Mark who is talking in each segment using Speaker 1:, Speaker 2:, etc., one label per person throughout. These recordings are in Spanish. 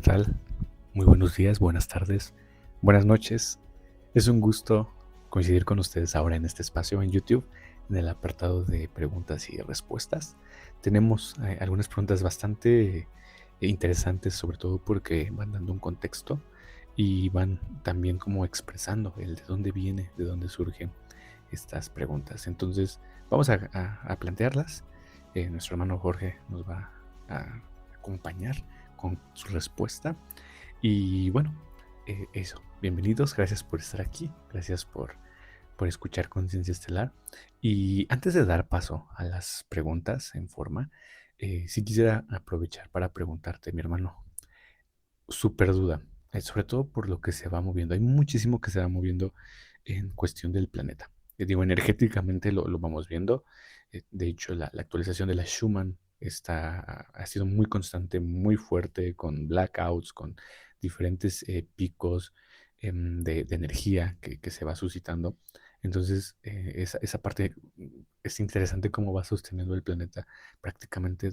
Speaker 1: tal? Muy buenos días, buenas tardes, buenas noches. Es un gusto coincidir con ustedes ahora en este espacio en YouTube, en el apartado de preguntas y respuestas. Tenemos algunas preguntas bastante interesantes, sobre todo porque van dando un contexto y van también como expresando el de dónde viene, de dónde surgen estas preguntas. Entonces, vamos a plantearlas. Nuestro hermano Jorge nos va a acompañar con su respuesta. Y bueno, eso. Bienvenidos, gracias por estar aquí, gracias por escuchar Conciencia Estelar. Y antes de dar paso a las preguntas en forma, sí quisiera aprovechar para preguntarte, mi hermano, súper duda, sobre todo por lo que se va moviendo. Hay muchísimo que se va moviendo en cuestión del planeta. Digo, energéticamente lo vamos viendo. De hecho, la actualización de la Schumann ha sido muy constante, muy fuerte, con blackouts, con diferentes picos de energía que se va suscitando. Entonces, esa parte es interesante cómo va sosteniendo el planeta prácticamente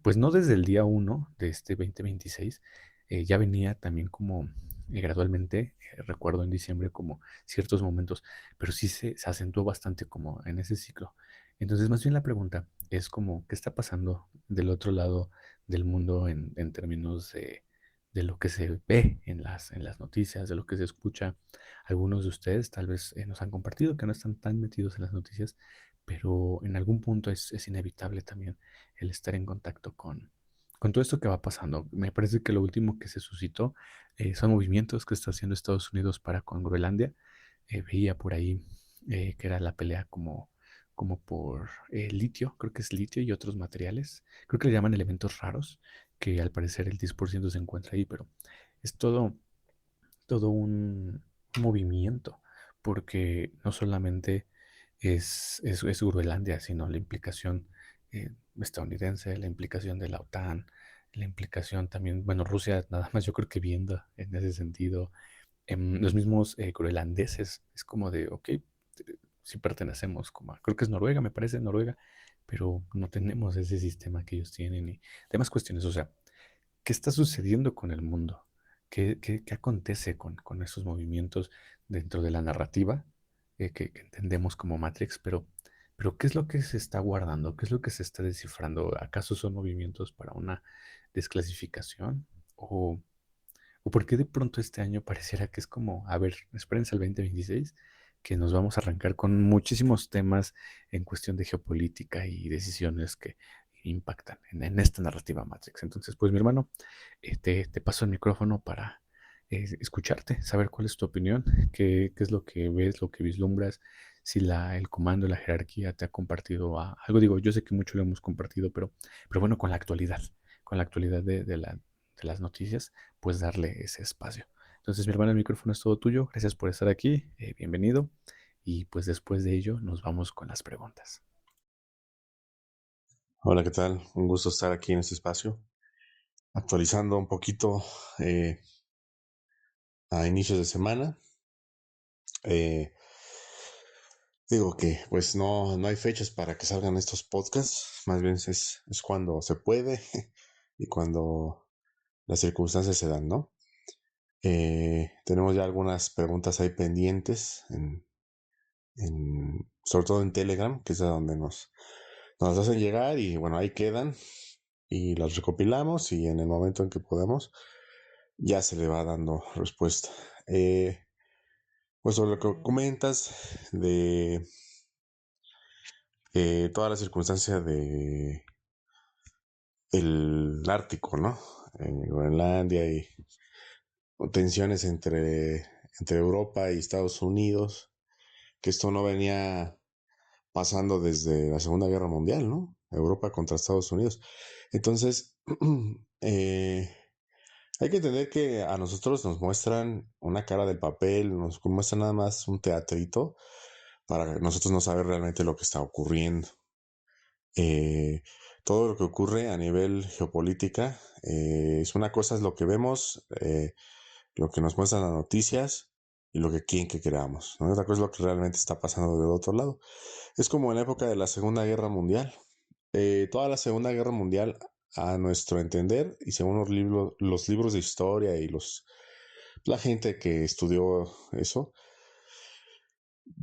Speaker 1: pues no desde el día 1 de este 2026, ya venía también como gradualmente, recuerdo en diciembre como ciertos momentos, pero sí se acentuó bastante como en ese ciclo. Entonces, más bien la pregunta es como, ¿qué está pasando del otro lado del mundo en términos de lo que se ve en las noticias, de lo que se escucha? Algunos de ustedes tal vez nos han compartido que no están tan metidos en las noticias, pero en algún punto es inevitable también el estar en contacto con todo esto que va pasando. Me parece que lo último que se suscitó son movimientos que está haciendo Estados Unidos para con Groenlandia. Veía por ahí que era la pelea como por litio, creo que es litio y otros materiales. Creo que le llaman elementos raros, que al parecer el 10% se encuentra ahí, pero es todo un movimiento, porque no solamente es Groenlandia, sino la implicación estadounidense, la implicación de la OTAN, la implicación también, bueno, Rusia nada más yo creo que viendo en ese sentido, los mismos groenlandeses, es como de, ok, si pertenecemos, como creo que es Noruega, me parece Noruega, pero no tenemos ese sistema que ellos tienen y demás cuestiones, o sea, ¿qué está sucediendo con el mundo? ¿Qué acontece con esos movimientos dentro de la narrativa que entendemos como Matrix? Pero ¿qué es lo que se está guardando? ¿Qué es lo que se está descifrando? ¿Acaso son movimientos para una desclasificación? ¿O por qué de pronto este año pareciera que es como, a ver, espérense al 2026, que nos vamos a arrancar con muchísimos temas en cuestión de geopolítica y decisiones que impactan en esta narrativa Matrix? Entonces, pues mi hermano, te paso el micrófono para escucharte, saber cuál es tu opinión, qué es lo que ves, lo que vislumbras, si el comando, la jerarquía te ha compartido algo. Digo, yo sé que mucho lo hemos compartido, pero bueno, con la actualidad de las noticias, pues darle ese espacio. Entonces, mi hermano, el micrófono es todo tuyo. Gracias por estar aquí. Bienvenido. Y pues después de ello nos vamos con las preguntas.
Speaker 2: Hola, ¿qué tal? Un gusto estar aquí en este espacio, actualizando un poquito eh, a inicios de semana. Eh, Digo que pues no hay fechas para que salgan estos podcasts, más bien es cuando se puede y cuando las circunstancias se dan, ¿no? Tenemos ya algunas preguntas ahí pendientes, sobre todo en Telegram, que es a donde nos hacen llegar y bueno, ahí quedan y las recopilamos y en el momento en que podemos ya se le va dando respuesta. Pues sobre lo que comentas de toda la circunstancia de el Ártico, ¿no? Groenlandia y tensiones entre Europa y Estados Unidos, que esto no venía pasando desde la Segunda Guerra Mundial, ¿no? Europa contra Estados Unidos. Entonces, eh, hay que entender que a nosotros nos muestran una cara del papel, nos muestran nada más un teatrito para nosotros no saber realmente lo que está ocurriendo. Eh, Todo lo que ocurre a nivel geopolítica es una cosa es lo que vemos, lo que nos muestran las noticias y lo que quieren que creamos, ¿no? Otra cosa es lo que realmente está pasando del otro lado. Es como en la época de la Segunda Guerra Mundial. Toda la Segunda Guerra Mundial a nuestro entender y según los libros de historia y la gente que estudió eso,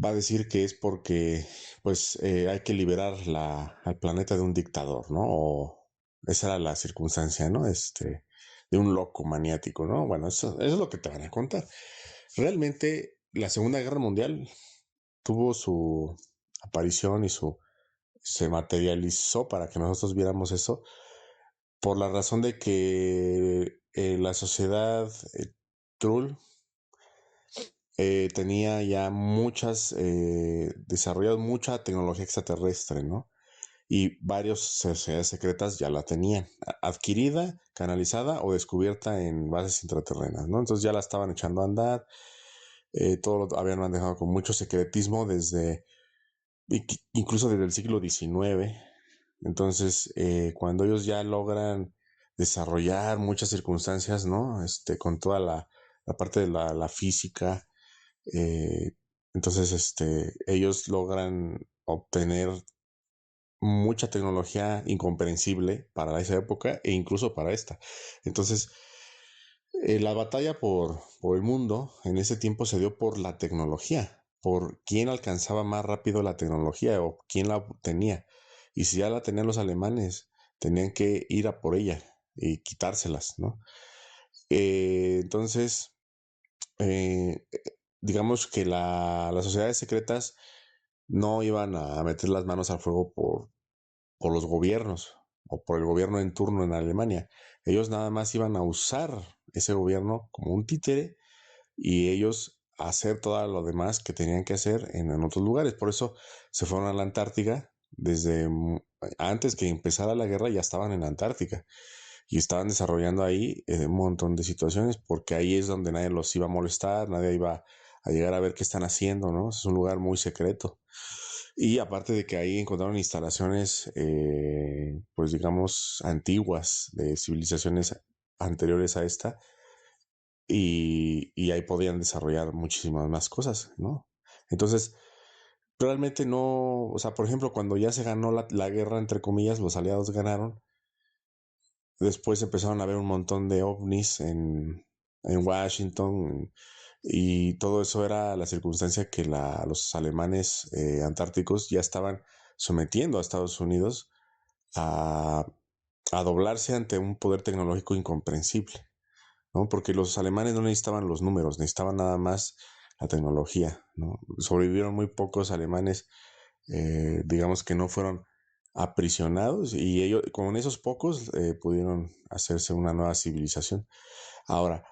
Speaker 2: va a decir que es porque pues hay que liberar al planeta de un dictador, ¿no? O esa era la circunstancia, ¿no? De un loco maniático, ¿no? Bueno, eso es lo que te van a contar. Realmente la Segunda Guerra Mundial tuvo su aparición y se materializó para que nosotros viéramos eso por la razón de que la sociedad Trull tenía ya desarrollado mucha tecnología extraterrestre, ¿no? Y varias sociedades secretas ya la tenían, adquirida, canalizada o descubierta en bases intraterrenas, ¿no? Entonces ya la estaban echando a andar, todo lo habían manejado con mucho secretismo incluso desde el siglo XIX. Entonces, cuando ellos ya logran desarrollar muchas circunstancias, ¿no? Con toda la parte de la física, eh, entonces, ellos logran obtener mucha tecnología incomprensible para esa época e incluso para esta. Entonces, la batalla por el mundo en ese tiempo se dio por la tecnología, por quién alcanzaba más rápido la tecnología o quién la tenía. Y si ya la tenían los alemanes, tenían que ir a por ella y quitárselas, ¿no? Entonces, eh, digamos que las sociedades secretas no iban a meter las manos al fuego por los gobiernos o por el gobierno en turno en Alemania. Ellos nada más iban a usar ese gobierno como un títere y ellos hacer todo lo demás que tenían que hacer en otros lugares. Por eso se fueron a la Antártica. Desde antes que empezara la guerra ya estaban en la Antártica y estaban desarrollando ahí un montón de situaciones porque ahí es donde nadie los iba a molestar, nadie iba a llegar a ver qué están haciendo, ¿no? Es un lugar muy secreto. Y aparte de que ahí encontraron instalaciones, pues digamos, antiguas de civilizaciones anteriores a esta, y ahí podían desarrollar muchísimas más cosas, ¿no? Entonces, realmente no, o sea, por ejemplo, cuando ya se ganó la guerra, entre comillas, los aliados ganaron, después empezaron a haber un montón de ovnis en Washington y todo eso era la circunstancia que los alemanes antárticos ya estaban sometiendo a Estados Unidos a, a doblarse ante un poder tecnológico incomprensible, ¿no? Porque los alemanes no necesitaban los números, necesitaban nada más la tecnología, ¿no? Sobrevivieron muy pocos alemanes, digamos que no fueron aprisionados y ellos con esos pocos pudieron hacerse una nueva civilización. Ahora,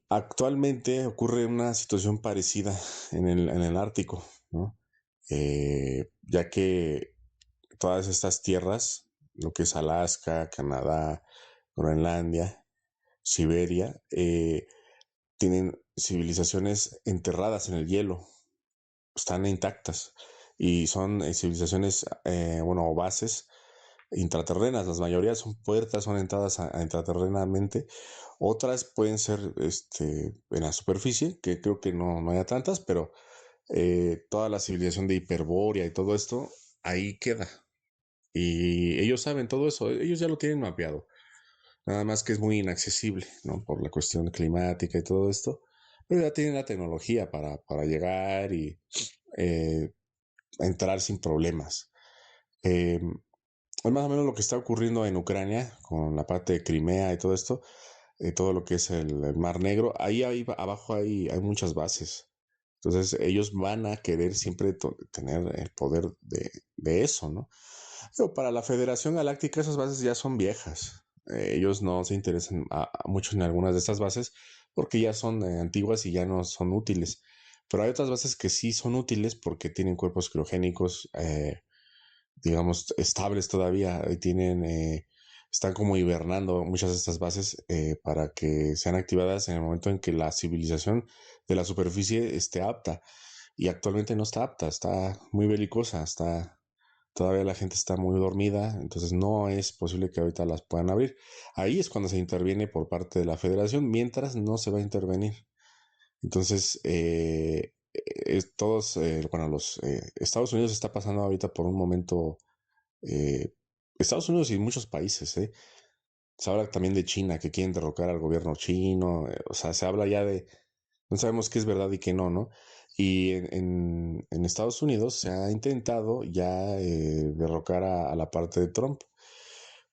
Speaker 2: actualmente ocurre una situación parecida en el Ártico, ¿no? Ya que todas estas tierras, lo que es Alaska, Canadá, Groenlandia, Siberia, tienen civilizaciones enterradas en el hielo, están intactas y son civilizaciones, bueno, o bases intraterrenas. Las mayorías son puertas, son entradas intraterrenamente. Otras pueden ser en la superficie, que creo que no haya tantas, pero toda la civilización de Hiperbórea y todo esto, ahí queda. Y ellos saben todo eso, ellos ya lo tienen mapeado. Nada más que es muy inaccesible, ¿no? Por la cuestión climática y todo esto. Pero ya tienen la tecnología para llegar y eh, entrar sin problemas. Eh, es más o menos lo que está ocurriendo en Ucrania con la parte de Crimea y todo esto, todo lo que es el Mar Negro. Ahí abajo hay muchas bases. Entonces ellos van a querer siempre tener el poder de eso, ¿no? Pero para la Federación Galáctica esas bases ya son viejas. Ellos no se interesan mucho en algunas de estas bases porque ya son antiguas y ya no son útiles. Pero hay otras bases que sí son útiles porque tienen cuerpos criogénicos, digamos, estables todavía. Están como hibernando muchas de estas bases para que sean activadas en el momento en que la civilización de la superficie esté apta. Y actualmente no está apta, está muy belicosa, todavía la gente está muy dormida, entonces no es posible que ahorita las puedan abrir. Ahí es cuando se interviene por parte de la federación, mientras no se va a intervenir. Entonces, bueno, los Estados Unidos está pasando ahorita por un momento Estados Unidos y muchos países, ¿eh? Se habla también de China, que quieren derrocar al gobierno chino, o sea, se habla ya de, no sabemos qué es verdad y qué no, ¿no? Y en Estados Unidos se ha intentado ya derrocar a la parte de Trump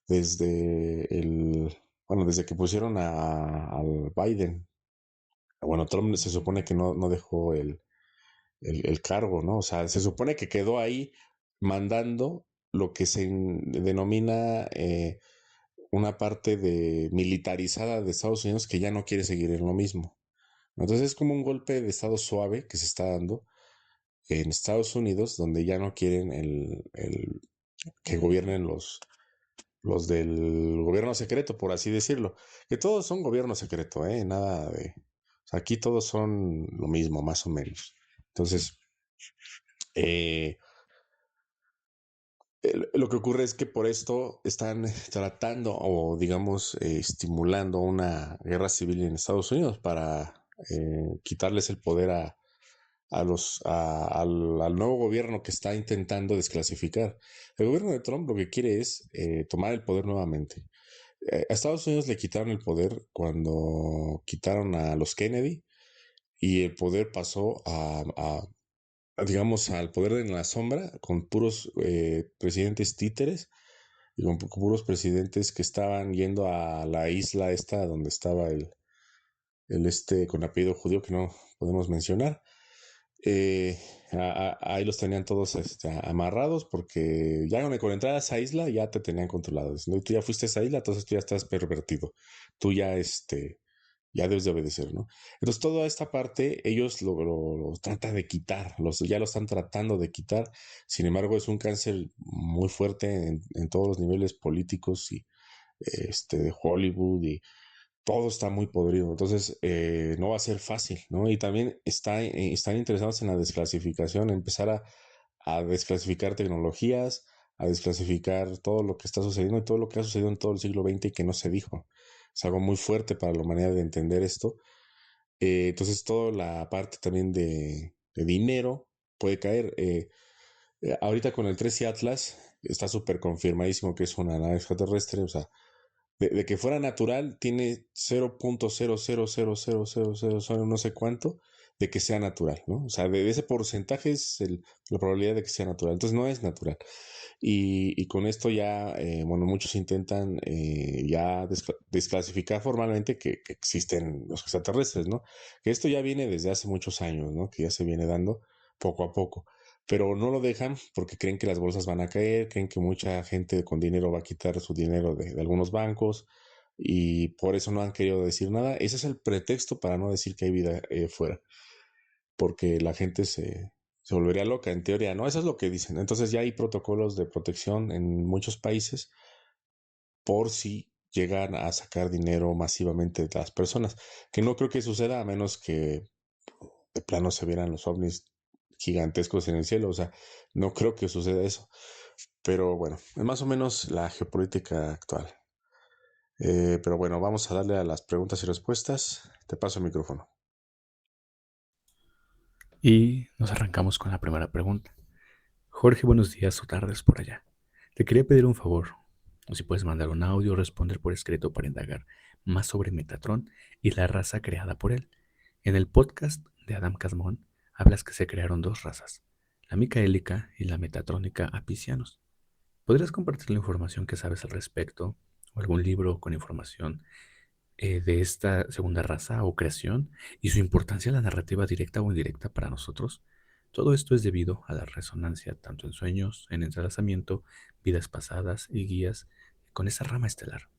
Speaker 2: desde bueno, desde que pusieron al Biden. Bueno, Trump se supone que no dejó el cargo, ¿no? O sea, se supone que quedó ahí mandando lo que se denomina una parte de militarizada de Estados Unidos que ya no quiere seguir en lo mismo. Entonces es como un golpe de estado suave que se está dando en Estados Unidos, donde ya no quieren que gobiernen los del gobierno secreto, por así decirlo. Que todos son gobierno secreto, ¿eh? Nada de... O sea, aquí todos son lo mismo, más o menos. Entonces, eh, lo que ocurre es que por esto están tratando o, digamos, estimulando una guerra civil en Estados Unidos para quitarles el poder al nuevo gobierno que está intentando desclasificar. El gobierno de Trump lo que quiere es tomar el poder nuevamente. A Estados Unidos le quitaron el poder cuando quitaron a los Kennedy y el poder pasó digamos, al poder en la sombra con puros presidentes títeres y con puros presidentes que estaban yendo a la isla esta donde estaba el con apellido judío que no podemos mencionar. Eh, Ahí los tenían todos amarrados porque ya con entrar a esa isla ya te tenían controlados, ¿no? Y tú ya fuiste a esa isla, entonces tú ya estás pervertido. Tú ya, ya debes de obedecer, ¿no? Entonces toda esta parte ellos lo tratan de quitar, ya lo están tratando de quitar. Sin embargo, es un cáncer muy fuerte en todos los niveles políticos y de Hollywood y todo está muy podrido, entonces no va a ser fácil, ¿no? Y también están interesados en la desclasificación, empezar a desclasificar tecnologías, a desclasificar todo lo que está sucediendo y todo lo que ha sucedido en todo el siglo XX y que no se dijo. Es algo muy fuerte para la humanidad de entender esto. Entonces, toda la parte también de dinero puede caer. Ahorita con el 13 Atlas está súper confirmadísimo que es una nave extraterrestre, o sea, de que fuera natural, tiene 0.0000000 no sé cuánto de que sea natural, ¿no? O sea, de ese porcentaje es la probabilidad de que sea natural. Entonces no es natural. Y con esto ya, bueno, muchos intentan ya desclasificar formalmente que existen los extraterrestres, ¿no? Que esto ya viene desde hace muchos años, ¿no? Que ya se viene dando poco a poco. Pero no lo dejan porque creen que las bolsas van a caer, creen que mucha gente con dinero va a quitar su dinero de algunos bancos y por eso no han querido decir nada. Ese es el pretexto para no decir que hay vida fuera, porque la gente se volvería loca en teoría, ¿no? Eso es lo que dicen. Entonces ya hay protocolos de protección en muchos países por si llegan a sacar dinero masivamente de las personas, que no creo que suceda a menos que de plano se vieran los ovnis gigantescos en el cielo, o sea, no creo que suceda eso. Pero bueno, es más o menos la geopolítica actual. Pero bueno, vamos a darle a las preguntas y respuestas. Te paso el micrófono.
Speaker 1: Y nos arrancamos con la primera pregunta. Jorge, buenos días o tardes por allá. Te quería pedir un favor, o si puedes mandar un audio o responder por escrito para indagar más sobre Metatron y la raza creada por él. En el podcast de Adam Casmón hablas que se crearon dos razas, la micaélica y la metatrónica apicianos. ¿Podrías compartir la información que sabes al respecto o algún libro con información de esta segunda raza o creación y su importancia en la narrativa directa o indirecta para nosotros? Todo esto es debido a la resonancia tanto en sueños, en entrelazamiento, vidas pasadas y guías con esa rama estelar.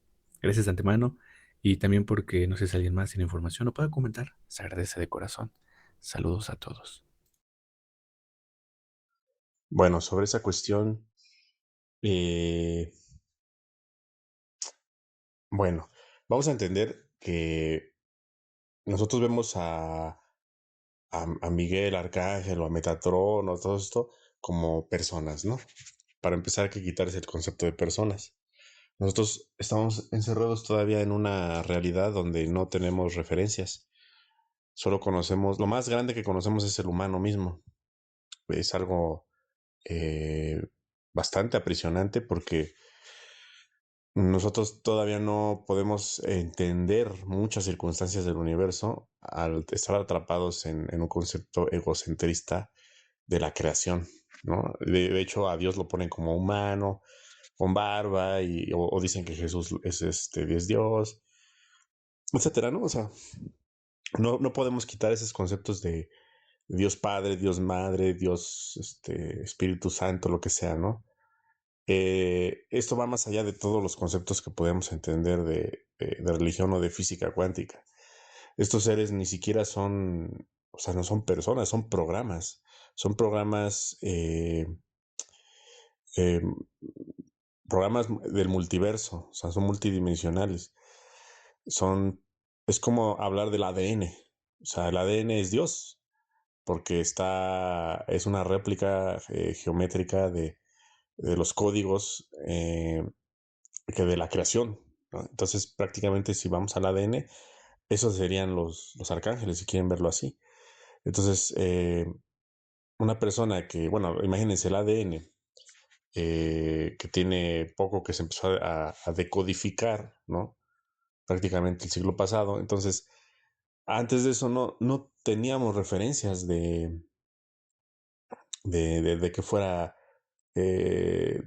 Speaker 1: Gracias de antemano y también porque no sé si alguien más tiene información o pueda comentar. Se agradece de corazón. Saludos a todos.
Speaker 2: Bueno, sobre esa cuestión, eh, bueno, vamos a entender que nosotros vemos a Miguel Arcángel o a Metatron o todo esto como personas, ¿no? Para empezar hay que quitarse el concepto de personas. Nosotros estamos encerrados todavía en una realidad donde no tenemos referencias. Solo conocemos, lo más grande que conocemos es el humano mismo. Es algo eh, bastante aprisionante porque nosotros todavía no podemos entender muchas circunstancias del universo al estar atrapados en un concepto egocentrista de la creación, ¿no? De hecho, a Dios lo ponen como humano, con barba, o dicen que Jesús es Dios, etcétera, ¿no? O sea, no podemos quitar esos conceptos de Dios Padre, Dios Madre, Dios Espíritu Santo, lo que sea, ¿no? Esto va más allá de todos los conceptos que podemos entender de religión o de física cuántica. Estos seres ni siquiera son, o sea, no son personas, son programas, eh, programas del multiverso, o sea, son multidimensionales. Son, es como hablar del ADN, o sea, el ADN es Dios, porque es una réplica geométrica de los códigos que de la creación, ¿no? Entonces, prácticamente, si vamos al ADN, esos serían los arcángeles, si quieren verlo así. Entonces, una persona que, bueno, imagínense el ADN, que tiene poco que se empezó a decodificar, ¿no? Prácticamente el siglo pasado. Entonces, antes de eso no teníamos referencias de que fuera, eh,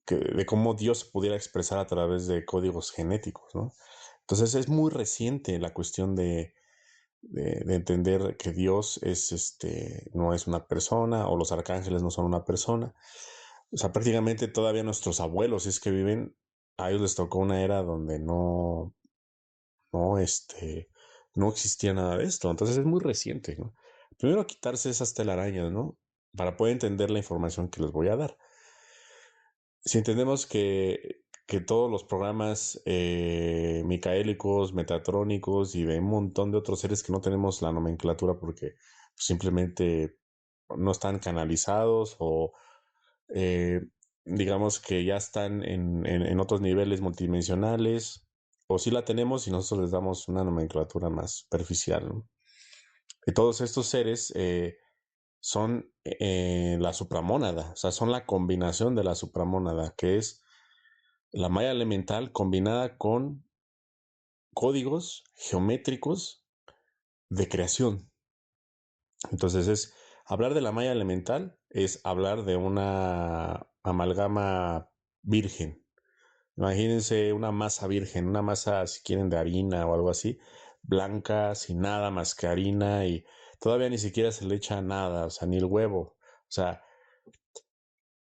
Speaker 2: de cómo Dios se pudiera expresar a través de códigos genéticos, ¿no? Entonces es muy reciente la cuestión de entender que Dios no es una persona o los arcángeles no son una persona. O sea, prácticamente todavía nuestros abuelos, si es que viven, a ellos les tocó una era donde no, no existía nada de esto. Entonces es muy reciente, ¿no? Primero quitarse esas telarañas, ¿no? Para poder entender la información que les voy a dar. Si entendemos que todos los programas micaélicos, metatrónicos y de un montón de otros seres que no tenemos la nomenclatura porque simplemente no están canalizados o eh, digamos que ya están en otros niveles multidimensionales, o si la tenemos y nosotros les damos una nomenclatura más superficial, ¿no? Y todos estos seres son la supramónada, o sea, son la combinación de la supramónada, que es la malla elemental combinada con códigos geométricos de creación. Entonces hablar de la malla elemental es hablar de una amalgama virgen. Imagínense una masa virgen, una masa, si quieren, de harina o algo así, blanca, sin nada más que harina y todavía ni siquiera se le echa nada, o sea, ni el huevo. O sea,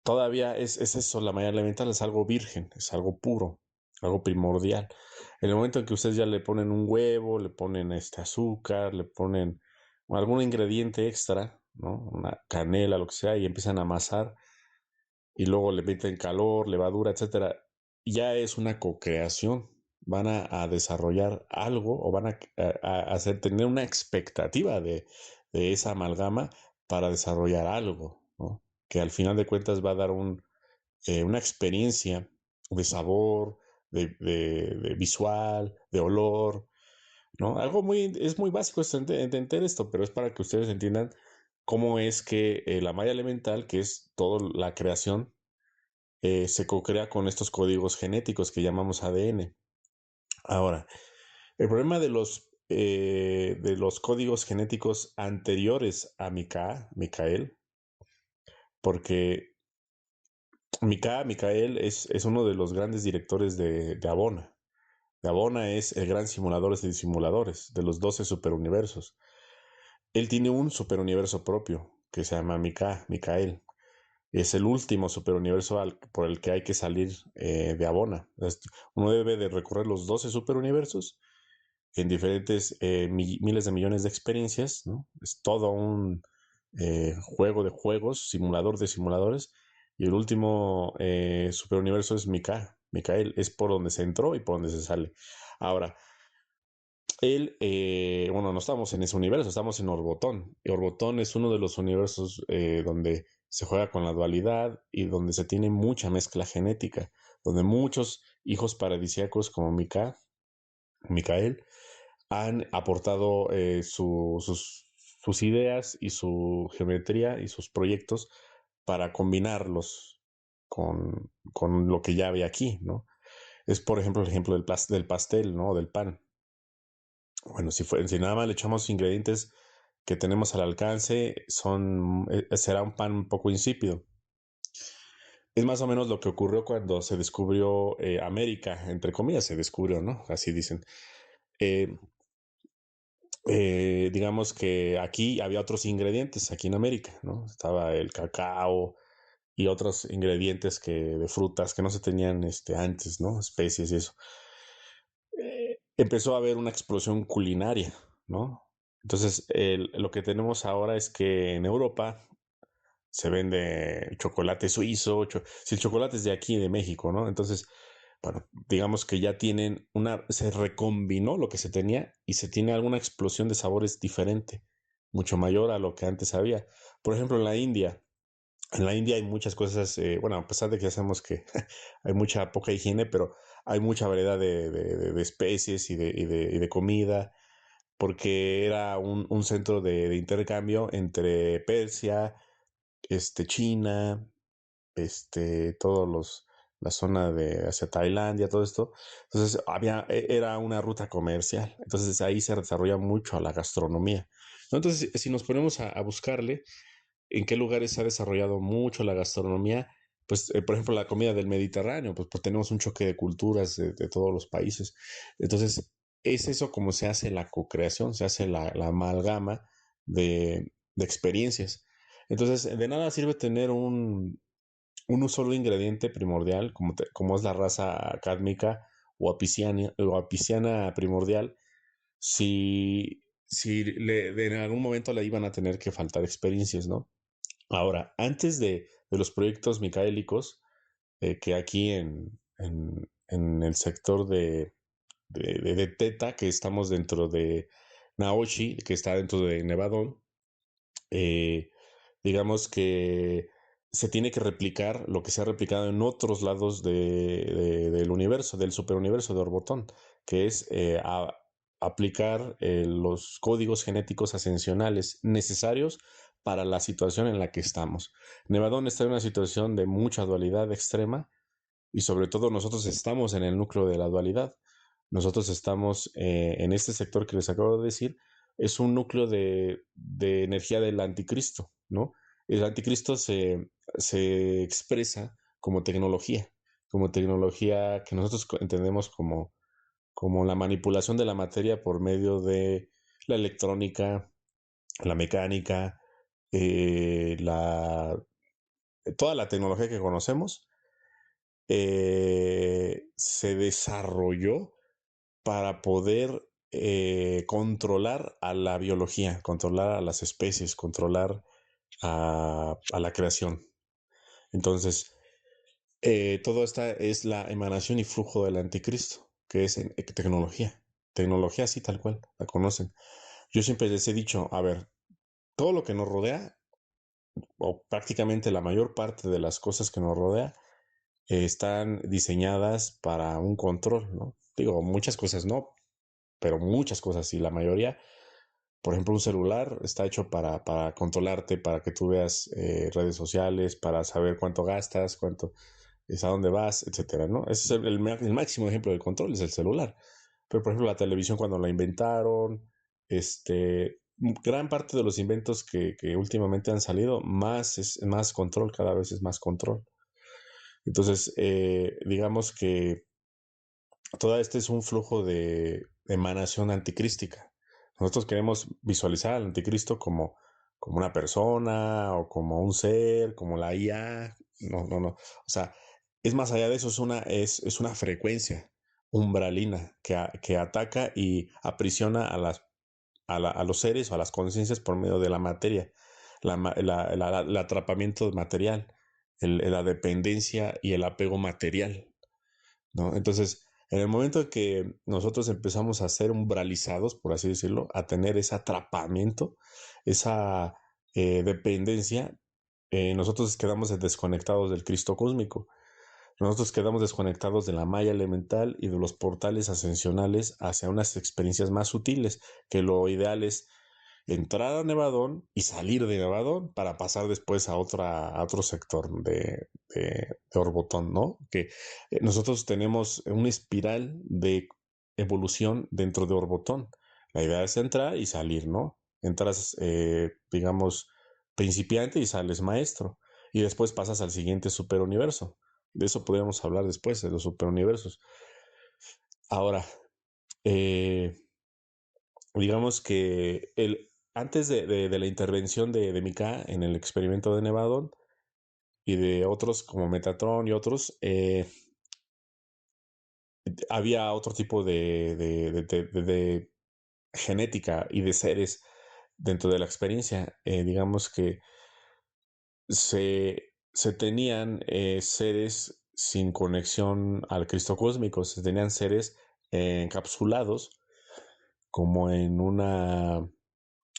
Speaker 2: todavía es eso, la malla elemental es algo virgen, es algo puro, algo primordial. En el momento en que ustedes ya le ponen un huevo, le ponen este azúcar, le ponen algún ingrediente extra, ¿no? Una canela, lo que sea, y empiezan a amasar, y luego le meten calor, levadura, etcétera, ya es una co-creación. Van a desarrollar algo o van a hacer tener una expectativa de esa amalgama para desarrollar algo, ¿no? Que al final de cuentas va a dar una experiencia de sabor, de visual, de olor, ¿no? Es muy básico entender esto, pero es para que ustedes entiendan cómo es que la malla elemental, que es toda la creación, se co-crea con estos códigos genéticos que llamamos ADN. Ahora, el problema de los códigos genéticos anteriores a Micael, porque Micael es uno de los grandes directores de Abona. De Abona es el gran simulador de simuladores, de los 12 superuniversos. Él tiene un superuniverso propio que se llama Micael. Es el último superuniverso por el que hay que salir de Abona. Uno debe de recorrer los 12 superuniversos en diferentes miles de millones de experiencias, ¿no? Es todo un juego de juegos, simulador de simuladores. Y el último superuniverso es Micael, es por donde se entró y por donde se sale. Ahora, bueno, no estamos en ese universo, estamos en Orbotón. Y Orbotón es uno de los universos donde se juega con la dualidad y donde se tiene mucha mezcla genética, donde muchos hijos paradisíacos como Micael han aportado sus ideas y su geometría y sus proyectos para combinarlos con lo que ya había aquí, ¿no? Es, por ejemplo, el ejemplo del pastel, ¿no? Del pan. Bueno, si nada más le echamos ingredientes que tenemos al alcance, será un pan un poco insípido. Es más o menos lo que ocurrió cuando se descubrió América, entre comillas, se descubrió, ¿no? Así dicen. Eh, digamos que aquí había otros ingredientes, aquí en América, ¿no? Estaba el cacao y otros ingredientes de frutas que no se tenían antes, ¿no? Especies y eso. Empezó a haber una explosión culinaria, ¿no? Entonces, lo que tenemos ahora es que en Europa se vende chocolate suizo, si el chocolate es de aquí, de México, ¿no? Entonces, bueno, digamos que ya se recombinó lo que se tenía y se tiene alguna explosión de sabores diferente, mucho mayor a lo que antes había. Por ejemplo, en la India hay muchas cosas, bueno, a pesar de que ya sabemos que hay mucha poca higiene, pero hay mucha variedad de especies y de comida, porque era un centro de intercambio entre Persia, China, la zona de hacia Tailandia, todo esto. Entonces era una ruta comercial. Entonces ahí se desarrolla mucho la gastronomía, ¿no? Entonces, si nos ponemos a buscarle en qué lugares se ha desarrollado mucho la gastronomía, pues, por ejemplo, la comida del Mediterráneo, pues tenemos un choque de culturas de todos los países. Entonces, es eso como se hace la co-creación, se hace la amalgama de experiencias. Entonces, de nada sirve tener un solo ingrediente primordial, como es la raza cádmica o apiciana primordial, si en algún momento le iban a tener que faltar experiencias, ¿no? Ahora, antes de los proyectos micaélicos, que aquí en el sector de Teta, que estamos dentro de Naoshi, que está dentro de Nevadón, eh, digamos que se tiene que replicar lo que se ha replicado en otros lados del universo, del superuniverso de Orbotón, que es aplicar los códigos genéticos ascensionales necesarios para la situación en la que estamos. Nevadón está en una situación de mucha dualidad extrema y sobre todo nosotros estamos en el núcleo de la dualidad. Nosotros estamos en este sector que les acabo de decir, es un núcleo de energía del anticristo, ¿no? El anticristo se expresa como tecnología que nosotros entendemos como la manipulación de la materia por medio de la electrónica, la mecánica, eh, la, toda la tecnología que conocemos se desarrolló para poder controlar a la biología, controlar a las especies, controlar a la creación. Entonces, todo esta es la emanación y flujo del anticristo, que es tecnología. Tecnología así tal cual, la conocen. Yo siempre les he dicho, a ver, todo lo que nos rodea, o prácticamente la mayor parte de las cosas que nos rodea, están diseñadas para un control, ¿no? Digo, muchas cosas no, pero muchas cosas y la mayoría, por ejemplo, un celular está hecho para controlarte, para que tú veas redes sociales, para saber cuánto gastas, cuánto es a dónde vas, etcétera, ¿no? Ese es el máximo ejemplo de control, es el celular. Pero, por ejemplo, la televisión cuando la inventaron, gran parte de los inventos que últimamente han salido, es más control, cada vez es más control. Entonces, digamos que todo este es un flujo de emanación anticrística. Nosotros queremos visualizar al anticristo como una persona o como un ser, como la IA. No, no, no. O sea, es más allá de eso, es una frecuencia umbralina que ataca y aprisiona a los seres o a las conciencias por medio de la materia, el atrapamiento material, la dependencia y el apego material, ¿no? Entonces, en el momento en que nosotros empezamos a ser umbralizados, por así decirlo, a tener ese atrapamiento, esa dependencia, nosotros quedamos desconectados del Cristo cósmico. Nosotros quedamos desconectados de la malla elemental y de los portales ascensionales hacia unas experiencias más sutiles, que lo ideal es entrar a Nevadón y salir de Nevadón para pasar después a otro sector de Orbotón, ¿no? Que nosotros tenemos una espiral de evolución dentro de Orbotón. La idea es entrar y salir, ¿no? Entras, digamos, principiante y sales maestro. Y después pasas al siguiente superuniverso. De eso podríamos hablar después, de los superuniversos. Ahora, eh, digamos que antes de la intervención de Mika en el experimento de Nevadon y de otros como Metatron y otros, había otro tipo de genética y de seres dentro de la experiencia. Digamos que se tenían seres sin conexión al Cristo cósmico, se tenían seres encapsulados como en una,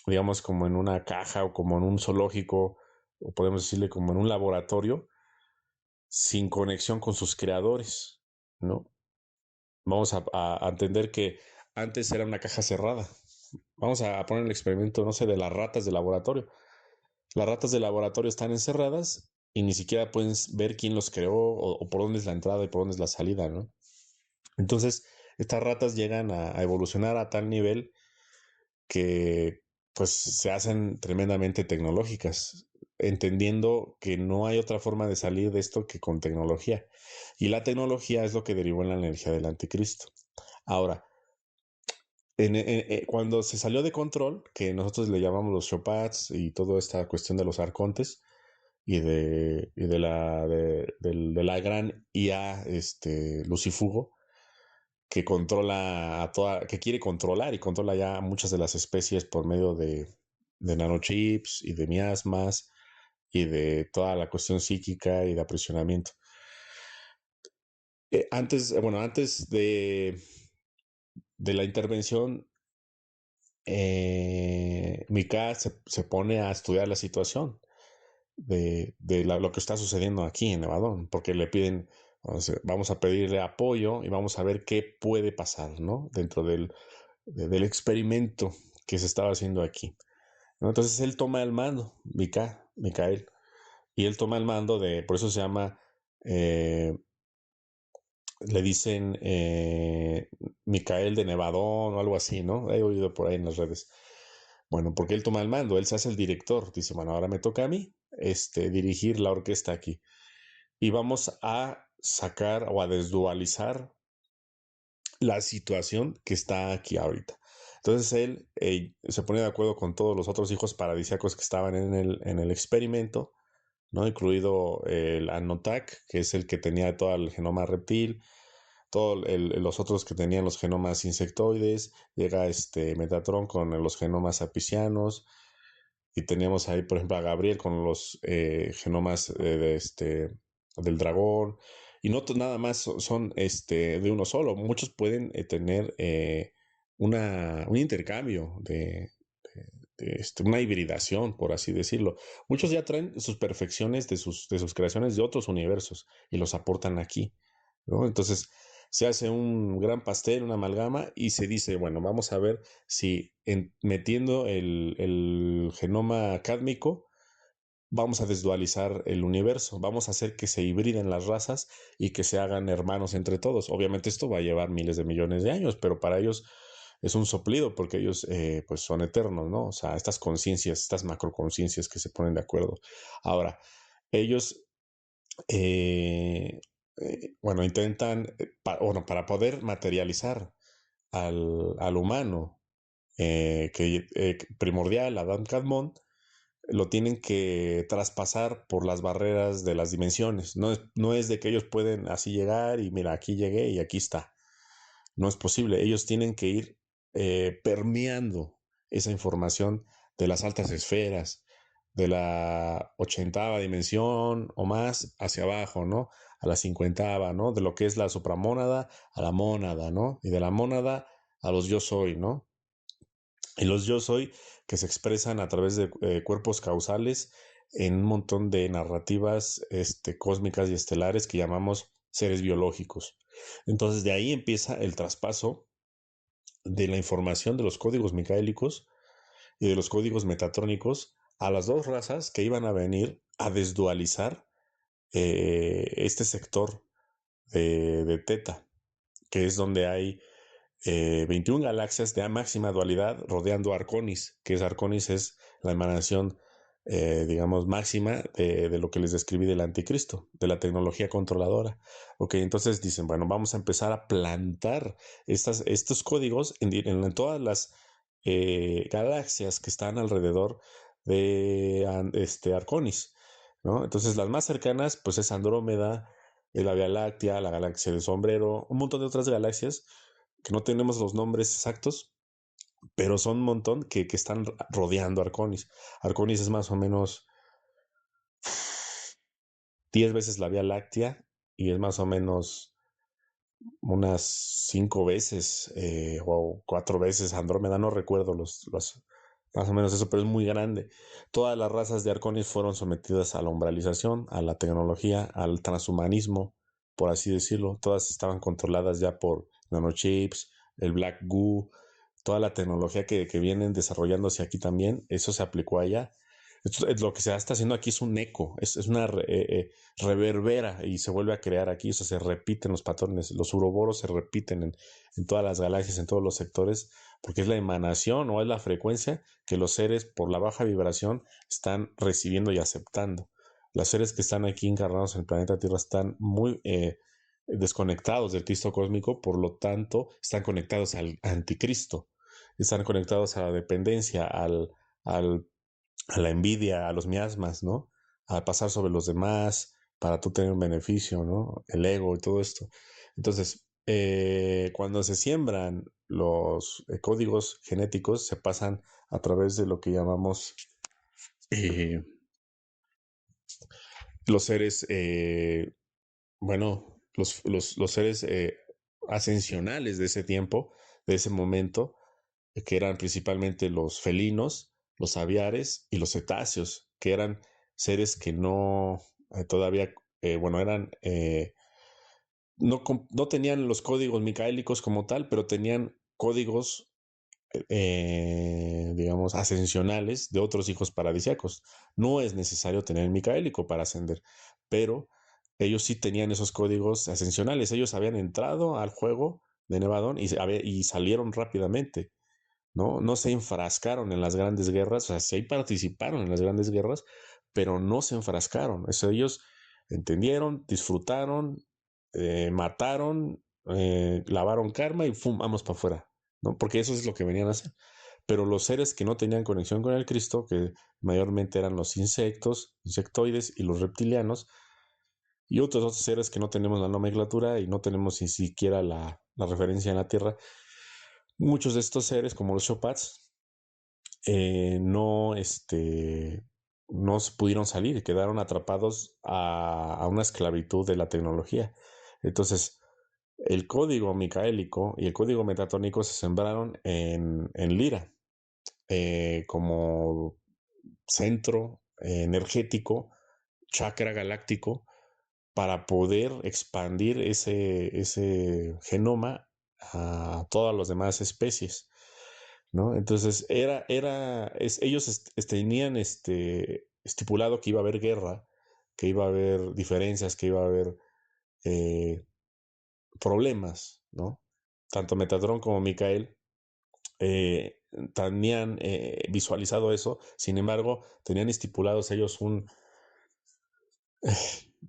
Speaker 2: digamos, como en una caja o como en un zoológico, o podemos decirle como en un laboratorio, sin conexión con sus creadores, ¿no? Vamos a entender que antes era una caja cerrada. Vamos a poner el experimento, no sé, de las ratas de laboratorio. Las ratas de laboratorio están encerradas y ni siquiera pueden ver quién los creó o por dónde es la entrada y por dónde es la salida, ¿no? Entonces, estas ratas llegan a evolucionar a tal nivel que pues se hacen tremendamente tecnológicas, entendiendo que no hay otra forma de salir de esto que con tecnología. Y la tecnología es lo que derivó en la energía del anticristo. Ahora, cuando se salió de control, que nosotros le llamamos los Shopats y toda esta cuestión de los arcontes y de la gran IA Lucifugo, que controla a toda, que quiere controlar y controla ya muchas de las especies por medio de nanochips y de miasmas y de toda la cuestión psíquica y de aprisionamiento. Antes de la intervención, Mika se pone a estudiar la situación lo que está sucediendo aquí en Nevadón, porque le piden, vamos a pedirle apoyo y vamos a ver qué puede pasar, ¿no? Dentro del experimento que se estaba haciendo aquí, ¿no? Entonces él toma el mando, Micael, y él toma el mando por eso se llama, eh, le dicen Micael de Nevadón o algo así, ¿no? He oído por ahí en las redes. Bueno, porque él toma el mando, él se hace el director, dice, bueno, ahora me toca a mí dirigir la orquesta aquí. Y vamos a sacar o a desdualizar la situación que está aquí ahorita. Entonces él se pone de acuerdo con todos los otros hijos paradisíacos que estaban en el experimento, ¿no? Incluido el Anotak, que es el que tenía todo el genoma reptil, todos los otros que tenían los genomas insectoides, llega Metatron con los genomas apicianos, y teníamos ahí, por ejemplo, a Gabriel con los genomas del dragón, y no nada más son de uno solo, muchos pueden tener un intercambio una hibridación, por así decirlo. Muchos ya traen sus perfecciones de sus creaciones de otros universos y los aportan aquí, ¿no? Entonces se hace un gran pastel, una amalgama y se dice, bueno, vamos a ver si metiendo el genoma cádmico vamos a desdualizar el universo, vamos a hacer que se hibriden las razas y que se hagan hermanos entre todos. Obviamente esto va a llevar miles de millones de años, pero para ellos es un soplido porque ellos pues son eternos, ¿no? O sea, estas conciencias, estas macroconciencias que se ponen de acuerdo. Ahora, ellos bueno, intentan, para poder materializar al humano primordial, Adam Kadmon, lo tienen que traspasar por las barreras de las dimensiones. No es de que ellos pueden así llegar y mira, aquí llegué y aquí está. No es posible. Ellos tienen que ir permeando esa información de las altas esferas, de la 80ª dimensión o más hacia abajo, ¿no? A la 50ª, ¿no? De lo que es la supramónada a la mónada, ¿no? Y de la mónada a los yo soy, ¿no? Y los yo soy que se expresan a través de cuerpos causales en un montón de narrativas cósmicas y estelares que llamamos seres biológicos. Entonces de ahí empieza el traspaso de la información de los códigos micaélicos y de los códigos metatrónicos a las dos razas que iban a venir a desdualizar este sector de Teta, que es donde hay 21 galaxias de máxima dualidad rodeando Arconis, que es Arconis es la emanación, digamos, máxima de lo que les describí del anticristo, de la tecnología controladora. Ok, entonces dicen, bueno, vamos a empezar a plantar estos códigos en todas las galaxias que están alrededor de Arconis, ¿no? Entonces las más cercanas, pues es Andrómeda, la Vía Láctea, la galaxia del Sombrero, un montón de otras galaxias que no tenemos los nombres exactos, pero son un montón que están rodeando Arconis. Arconis es más o menos 10 veces la Vía Láctea y es más o menos unas 5 veces o 4 veces Andrómeda, no recuerdo más o menos eso, pero es muy grande. Todas las razas de Arconis fueron sometidas a la umbralización, a la tecnología, al transhumanismo, por así decirlo. Todas estaban controladas ya por nanochips, el Black Goo, toda la tecnología que vienen desarrollándose aquí también, eso se aplicó allá. Esto, lo que se está haciendo aquí es un eco, es una reverbera y se vuelve a crear aquí, o sea, se repiten los patrones, los uroboros se repiten en todas las galaxias, en todos los sectores, porque es la emanación o es la frecuencia que los seres por la baja vibración están recibiendo y aceptando. Los seres que están aquí encarnados en el planeta Tierra están muy desconectados del Cristo cósmico, por lo tanto están conectados al anticristo, están conectados a la dependencia, al a la envidia, a los miasmas, ¿no? A pasar sobre los demás para tú tener un beneficio, ¿no? El ego y todo esto. Entonces, cuando se siembran los códigos genéticos, se pasan a través de lo que llamamos eh, los seres, bueno, los seres ascensionales de ese tiempo, de ese momento, que eran principalmente los felinos, los aviares y los cetáceos, que eran seres que no todavía, bueno, eran, no tenían los códigos micaélicos como tal, pero tenían códigos, digamos, ascensionales de otros hijos paradisíacos. No es necesario tener el micaélico para ascender, pero ellos sí tenían esos códigos ascensionales. Ellos habían entrado al juego de Nevadón y salieron rápidamente. No se enfrascaron en las grandes guerras, o sea, sí participaron en las grandes guerras, pero no se enfrascaron. Eso ellos entendieron, disfrutaron, mataron, lavaron karma y ¡fum! Vamos para afuera, ¿no? Porque eso es lo que venían a hacer. Pero los seres que no tenían conexión con el Cristo, que mayormente eran los insectos, insectoides y los reptilianos, y otros seres que no tenemos la nomenclatura y no tenemos ni siquiera la referencia en la Tierra, muchos de estos seres, como los Shopats, no, no se pudieron salir, quedaron atrapados a una esclavitud de la tecnología. Entonces, el código micaélico y el código metatónico se sembraron en Lira como centro energético, chakra galáctico, para poder expandir ese genoma a todas las demás especies, ¿no? Entonces ellos tenían estipulado que iba a haber guerra, que iba a haber diferencias, que iba a haber eh, problemas, ¿no? Tanto Metatron como Micael eh, tenían visualizado eso, sin embargo, tenían estipulados ellos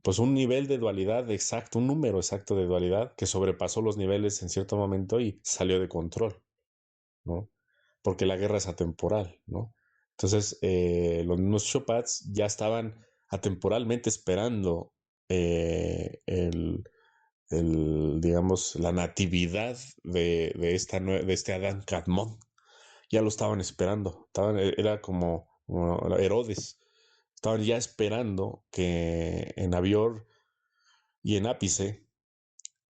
Speaker 2: pues un nivel de dualidad exacto, un número exacto de dualidad que sobrepasó los niveles en cierto momento y salió de control, ¿no? Porque la guerra es atemporal, ¿no? Entonces, los mismos Shopats ya estaban atemporalmente esperando digamos, la natividad de este Adán Kadmon. Ya lo estaban esperando. Era como Herodes. Estaban ya esperando que en Avior y en Ápice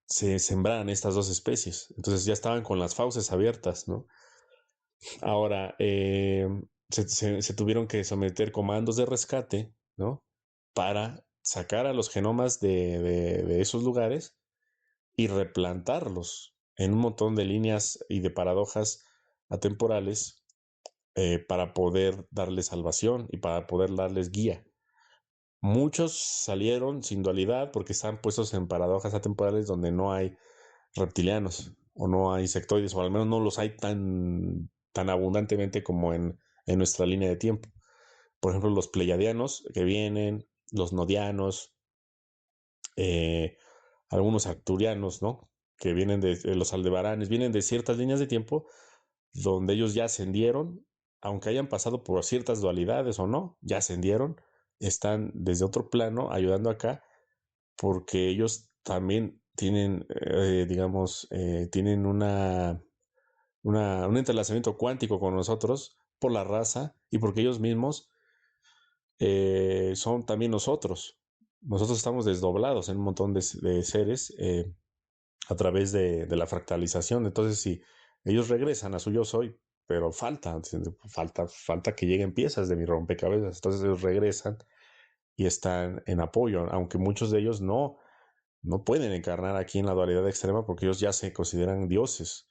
Speaker 2: se sembraran estas dos especies. Entonces ya estaban con las fauces abiertas, ¿no? Ahora, se tuvieron que someter comandos de rescate, ¿no? Para sacar a los genomas de esos lugares y replantarlos en un montón de líneas y de paradojas atemporales para poder darles salvación y para poder darles guía. Muchos salieron sin dualidad porque están puestos en paradojas atemporales donde no hay reptilianos o no hay sectoides, o al menos no los hay tan abundantemente como en nuestra línea de tiempo. Por ejemplo, los pleiadianos que vienen, los nodianos, eh, algunos arcturianos, ¿no? Que vienen de los aldebaranes, vienen de ciertas líneas de tiempo donde ellos ya ascendieron, aunque hayan pasado por ciertas dualidades o no, ya ascendieron, están desde otro plano ayudando acá, porque ellos también tienen, digamos, tienen un entrelazamiento cuántico con nosotros por la raza y porque ellos mismos son también nosotros. Nosotros estamos desdoblados en un montón de seres a través de la fractalización. Entonces, si ellos regresan a su yo soy, pero falta que lleguen piezas de mi rompecabezas. Entonces ellos regresan y están en apoyo, aunque muchos de ellos no pueden encarnar aquí en la dualidad extrema porque ellos ya se consideran dioses.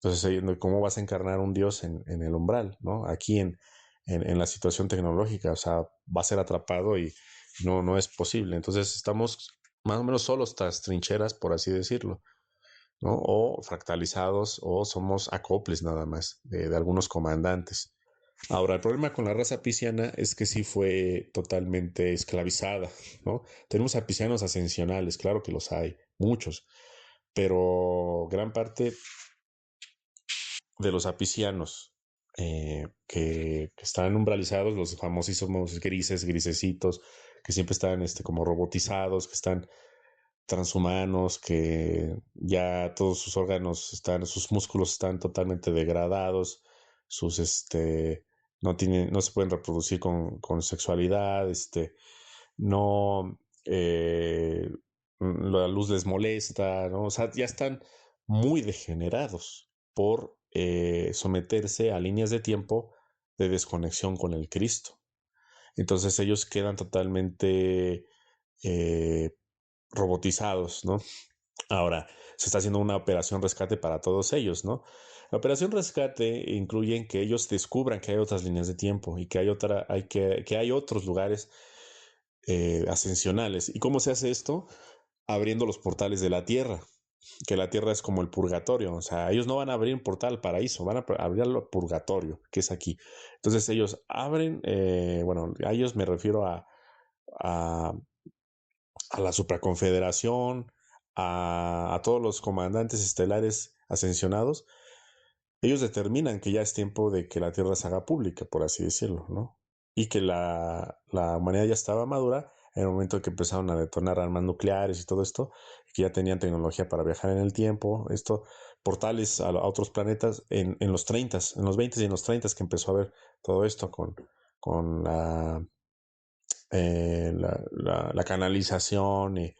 Speaker 2: Entonces, ¿cómo vas a encarnar un dios en el umbral, ¿no? Aquí en la situación tecnológica, o sea, va a ser atrapado y no es posible. Entonces, estamos más o menos solos tras trincheras, por así decirlo, ¿no? O fractalizados, o somos acoples nada más de algunos comandantes. Ahora, el problema con la raza pisciana es que sí fue totalmente esclavizada, ¿no? Tenemos a piscianos ascensionales, claro que los hay, muchos, pero gran parte de los apicianos que están umbralizados, los famosísimos grisecitos, que siempre están como robotizados, que están transhumanos, que ya todos sus órganos están, sus músculos están totalmente degradados, sus no se pueden reproducir con sexualidad, no la luz les molesta, ¿no? O sea, ya están muy degenerados por someterse a líneas de tiempo de desconexión con el Cristo. Entonces ellos quedan totalmente eh, robotizados, ¿no? Ahora, se está haciendo una operación rescate para todos ellos, ¿no? La operación rescate incluye en que ellos descubran que hay otras líneas de tiempo y que que hay otros lugares ascensionales. ¿Y cómo se hace esto? Abriendo los portales de la Tierra, que la Tierra es como el purgatorio. O sea, ellos no van a abrir un portal al paraíso, van a abrir al purgatorio, que es aquí. Entonces ellos abren, bueno, a ellos me refiero a, a la supraconfederación, a todos los comandantes estelares ascensionados. Ellos determinan que ya es tiempo de que la Tierra se haga pública, por así decirlo, ¿no? Y que la humanidad ya estaba madura en el momento en que empezaron a detonar armas nucleares y todo esto, que ya tenían tecnología para viajar en el tiempo, portales a otros planetas en los 30, en los 20 y en los 30 que empezó a ver todo esto con la canalización y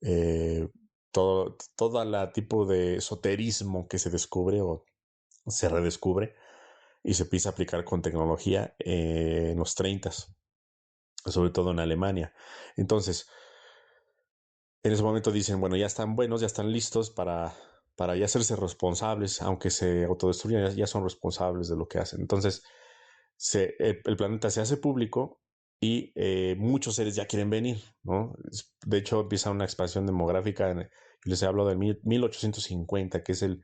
Speaker 2: eh, todo la tipo de esoterismo que se descubre o se redescubre y se empieza a aplicar con tecnología en los 30, sobre todo en Alemania. Entonces, en ese momento dicen, bueno, ya están buenos, ya están listos para ya hacerse responsables, aunque se autodestruyan, ya son responsables de lo que hacen. Entonces, el planeta se hace público y muchos seres ya quieren venir, ¿no? De hecho, empieza una expansión demográfica, les he hablado del 1850, que es el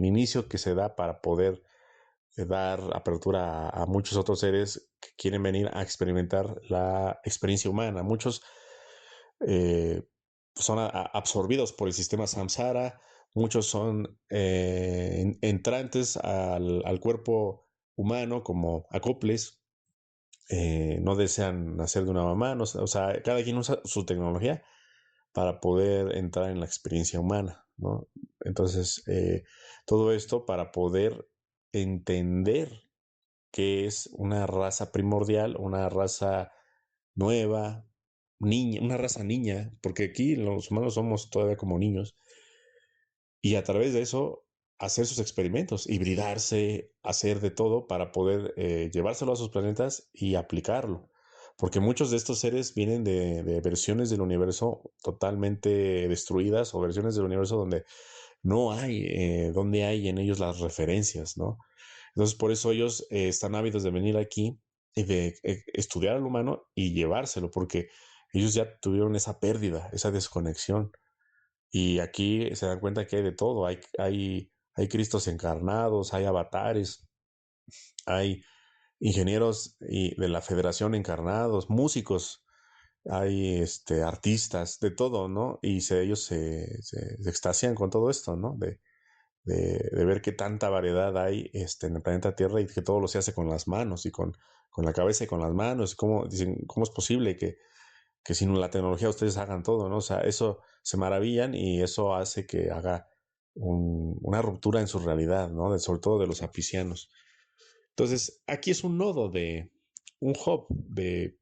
Speaker 2: inicio que se da para poder dar apertura a muchos otros seres que quieren venir a experimentar la experiencia humana. Muchos eh, son absorbidos por el sistema samsara, muchos son entrantes al cuerpo humano como acoples, no desean nacer de una mamá, no, o sea, cada quien usa su tecnología para poder entrar en la experiencia humana, ¿no? Entonces, todo esto para poder entender que es una raza primordial, una raza nueva, niña, una raza niña, porque aquí los humanos somos todavía como niños, y a través de eso hacer sus experimentos, hibridarse, hacer de todo para poder llevárselo a sus planetas y aplicarlo. Porque muchos de estos seres vienen de versiones del universo totalmente destruidas o versiones del universo donde no hay, donde hay en ellos las referencias, ¿no? Entonces, por eso ellos están ávidos de venir aquí y de estudiar al humano y llevárselo, porque ellos ya tuvieron esa pérdida, esa desconexión. Y aquí se dan cuenta que hay de todo. Hay Cristos encarnados, hay avatares, hay ingenieros de la Federación encarnados, músicos, hay artistas, de todo, ¿no? Y ellos se extasian con todo esto, ¿no? De ver qué tanta variedad hay en el planeta Tierra y que todo lo se hace con las manos y con la cabeza y con las manos. Dicen, ¿cómo es posible que sin la tecnología ustedes hagan todo, ¿no? O sea, eso se maravillan y eso hace que haga una ruptura en su realidad, ¿no? Sobre todo de los aficianos. Entonces, aquí es un nodo un hub de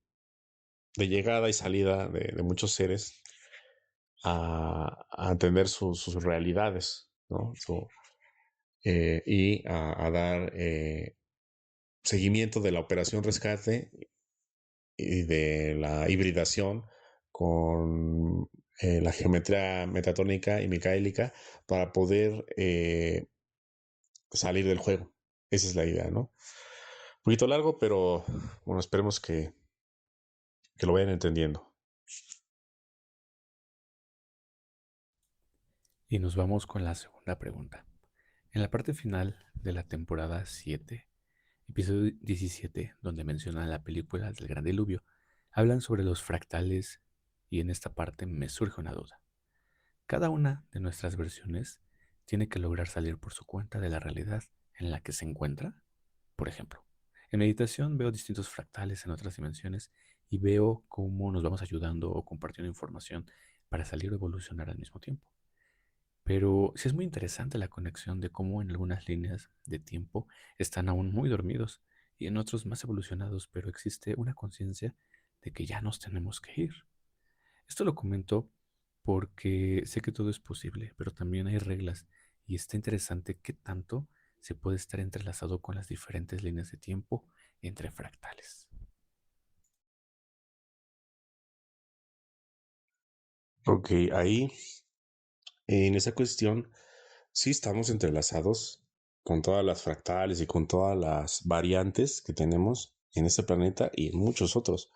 Speaker 2: llegada y salida de muchos seres a entender sus realidades, ¿no? Y a dar seguimiento de la operación rescate y de la hibridación con la geometría metatónica y micaélica para poder salir del juego. Esa es la idea, ¿no? Un poquito largo, pero bueno, esperemos que lo vayan entendiendo.
Speaker 1: Y nos vamos con la segunda pregunta. En la parte final de la temporada 7, episodio 17, donde mencionan la película del Gran Diluvio, hablan sobre los fractales y en esta parte me surge una duda. Cada una de nuestras versiones tiene que lograr salir por su cuenta de la realidad en la que se encuentra. Por ejemplo, en meditación veo distintos fractales en otras dimensiones y veo cómo nos vamos ayudando o compartiendo información para salir o evolucionar al mismo tiempo. Pero sí es muy interesante la conexión de cómo en algunas líneas de tiempo están aún muy dormidos y en otros más evolucionados, pero existe una conciencia de que ya nos tenemos que ir. Esto lo comento porque sé que todo es posible, pero también hay reglas y está interesante qué tanto se puede estar entrelazado con las diferentes líneas de tiempo entre fractales.
Speaker 2: Ok, ahí en esa cuestión sí estamos entrelazados con todas las fractales y con todas las variantes que tenemos en este planeta y en muchos otros.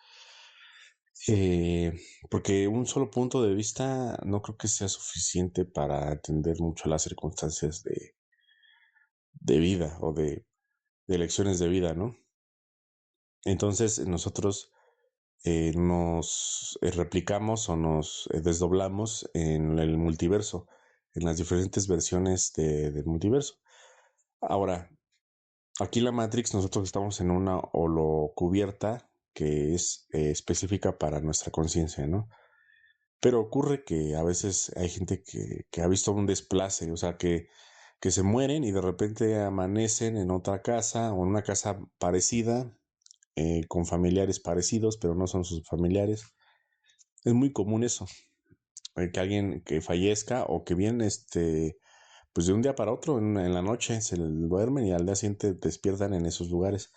Speaker 2: Eh, Porque un solo punto de vista no creo que sea suficiente para entender mucho las circunstancias de vida o de elecciones de vida, ¿no? Entonces nosotros nos replicamos o nos desdoblamos en el multiverso, en las diferentes versiones del multiverso. Ahora, aquí la Matrix, nosotros estamos en una holocubierta que es específica para nuestra conciencia, ¿no? Pero ocurre que a veces hay gente que ha visto un desplace, o sea, que se mueren y de repente amanecen en otra casa o en una casa parecida, con familiares parecidos, pero no son sus familiares. Es muy común eso, que alguien que fallezca o que bien, pues de un día para otro, en la noche, se duermen y al día siguiente despiertan en esos lugares.